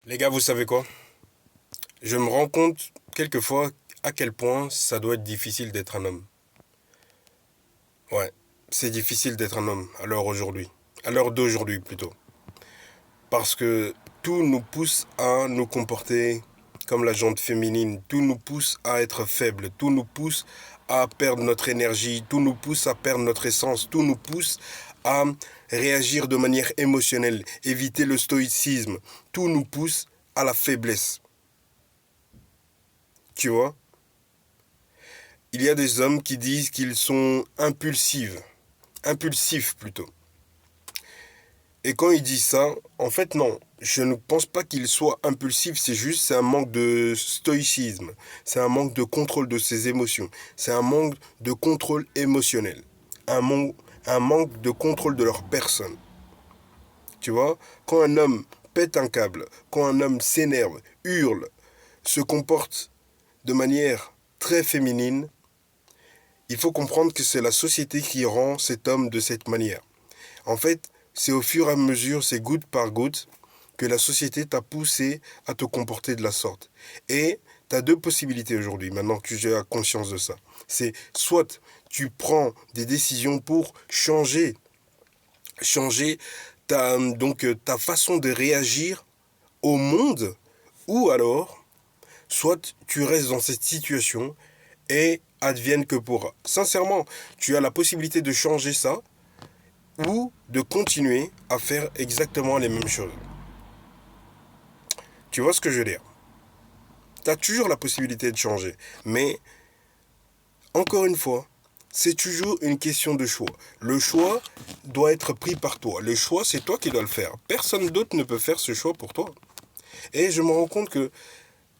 Les gars, vous savez quoi? Je me rends compte quelquefois à quel point ça doit être difficile d'être un homme. Ouais, c'est difficile d'être un homme à l'heure aujourd'hui. À l'heure d'aujourd'hui plutôt. Parce que tout nous pousse à nous comporter comme la jante féminine. Tout nous pousse à être faible. Tout nous pousse à perdre notre énergie. Tout nous pousse à perdre notre essence. Tout nous pousse à réagir de manière émotionnelle. Éviter le stoïcisme. Tout nous pousse à la faiblesse. Tu vois? Il y a des hommes qui disent qu'ils sont impulsifs plutôt. Et quand ils disent ça, en fait non, je ne pense pas qu'ils soient impulsifs, c'est un manque de stoïcisme, c'est un manque de contrôle de ses émotions, c'est un manque de contrôle émotionnel, un manque de contrôle de leur personne. Tu vois, quand un homme pète un câble, quand un homme s'énerve, hurle, se comporte de manière très féminine, il faut comprendre que c'est la société qui rend cet homme de cette manière. En fait, c'est au fur et à mesure, c'est goutte par goutte, que la société t'a poussé à te comporter de la sorte. Et tu as deux possibilités aujourd'hui, maintenant que j'ai conscience de ça. C'est soit tu prends des décisions pour changer ta façon de réagir au monde, ou alors, soit tu restes dans cette situation et advienne que pourra. Sincèrement, tu as la possibilité de changer ça ou de continuer à faire exactement les mêmes choses. Tu vois ce que je veux dire? Tu as toujours la possibilité de changer. Mais, encore une fois, c'est toujours une question de choix. Le choix doit être pris par toi. Le choix, c'est toi qui dois le faire. Personne d'autre ne peut faire ce choix pour toi. Et je me rends compte que,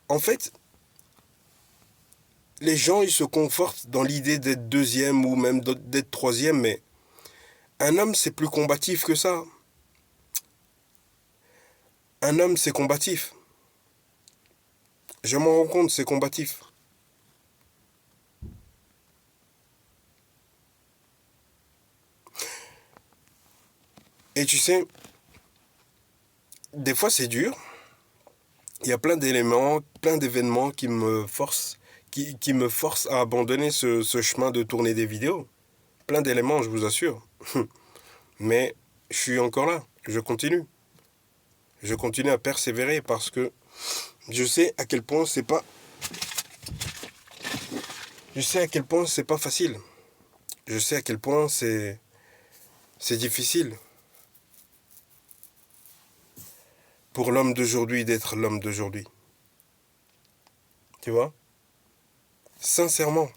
en fait, les gens, ils se confortent dans l'idée d'être deuxième ou même d'être troisième, mais un homme, c'est plus combatif que ça. Un homme, c'est combatif. Je m'en rends compte, c'est combatif. Et tu sais, des fois c'est dur. Il y a plein d'éléments, plein d'événements qui me forcent à abandonner ce chemin de tourner des vidéos. Plein d'éléments, je vous assure. Mais je suis encore là. Je continue. Je continue à persévérer parce que je sais à quel point c'est pas, je sais à quel point c'est pas facile. Je sais à quel point c'est difficile pour l'homme d'aujourd'hui d'être l'homme d'aujourd'hui. Tu vois? Sincèrement,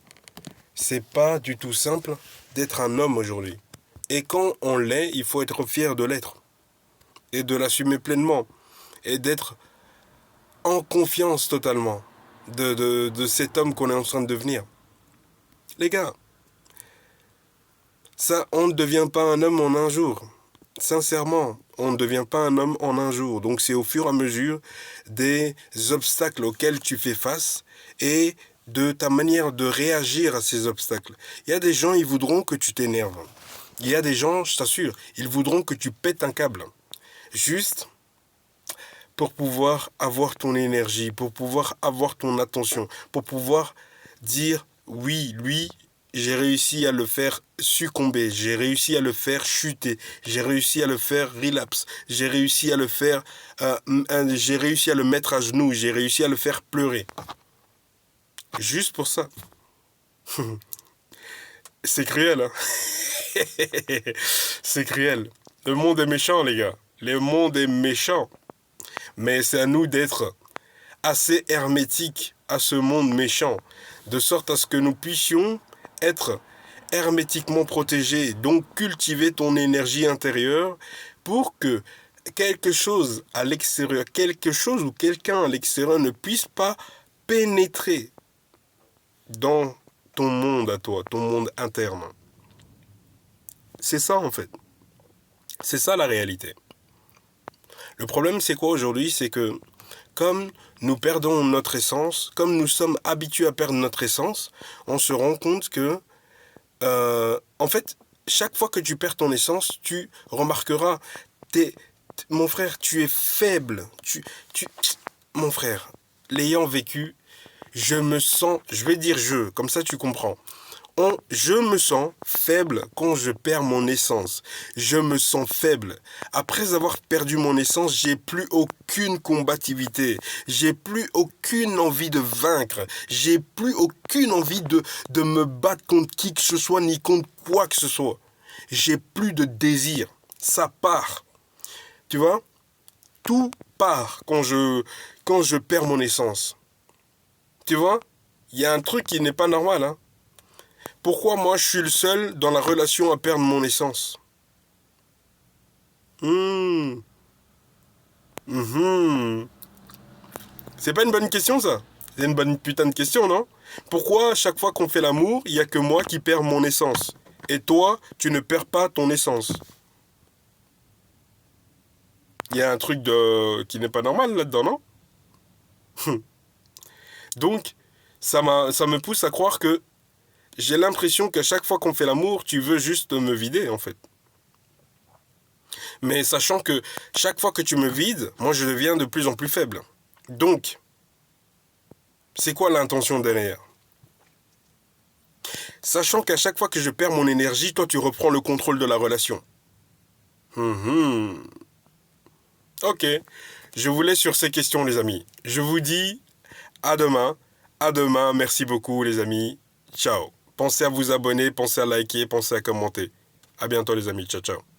c'est pas du tout simple d'être un homme aujourd'hui. Et quand on l'est, il faut être fier de l'être et de l'assumer pleinement et d'être en confiance totalement de cet homme qu'on est en train de devenir. Les gars, ça, on ne devient pas un homme en un jour. Sincèrement, on ne devient pas un homme en un jour. Donc c'est au fur et à mesure des obstacles auxquels tu fais face et de ta manière de réagir à ces obstacles. Il y a des gens, ils voudront que tu t'énerves. Il y a des gens, je t'assure, ils voudront que tu pètes un câble. Juste pour pouvoir avoir ton énergie, pour pouvoir avoir ton attention, pour pouvoir dire oui, lui, j'ai réussi à le faire succomber, j'ai réussi à le faire chuter, j'ai réussi à le faire relapse, j'ai réussi à le mettre à genoux, j'ai réussi à le faire pleurer. Juste pour ça. C'est cruel, hein. C'est cruel. Le monde est méchant, les gars. Le monde est méchant. Mais c'est à nous d'être assez hermétiques à ce monde méchant, de sorte à ce que nous puissions être hermétiquement protégés, donc cultiver ton énergie intérieure pour que quelque chose à l'extérieur, quelque chose ou quelqu'un à l'extérieur ne puisse pas pénétrer dans ton monde à toi, ton monde interne. C'est ça en fait. C'est ça la réalité. Le problème c'est quoi aujourd'hui? C'est que comme nous perdons notre essence, comme nous sommes habitués à perdre notre essence, on se rend compte que, en fait, chaque fois que tu perds ton essence, tu remarqueras, tes, Mon frère, tu es faible. Mon frère, l'ayant vécu, je vais dire comme ça tu comprends. Je me sens faible quand je perds mon essence. Je me sens faible. Après avoir perdu mon essence, j'ai plus aucune combativité. J'ai plus aucune envie de vaincre. J'ai plus aucune envie de me battre contre qui que ce soit, ni contre quoi que ce soit. J'ai plus de désir. Ça part. Tu vois? Tout part quand je perds mon essence. Tu vois? Il y a un truc qui n'est pas normal, hein. Pourquoi moi je suis le seul dans la relation à perdre mon essence? Hmm. Mhm. C'est pas une bonne question ça? C'est une bonne putain de question, non? Pourquoi chaque fois qu'on fait l'amour, il y a que moi qui perds mon essence? Et toi, tu ne perds pas ton essence? Il y a un truc qui n'est pas normal là-dedans, non? Donc, ça me pousse à croire que j'ai l'impression qu'à chaque fois qu'on fait l'amour, tu veux juste me vider, en fait. Mais sachant que chaque fois que tu me vides, moi je deviens de plus en plus faible. Donc, c'est quoi l'intention derrière? Sachant qu'à chaque fois que je perds mon énergie, toi tu reprends le contrôle de la relation. Mhm. Ok, je vous laisse sur ces questions les amis. Je vous dis à demain. À demain, merci beaucoup les amis. Ciao. Pensez à vous abonner, pensez à liker, pensez à commenter. À bientôt les amis. Ciao, ciao.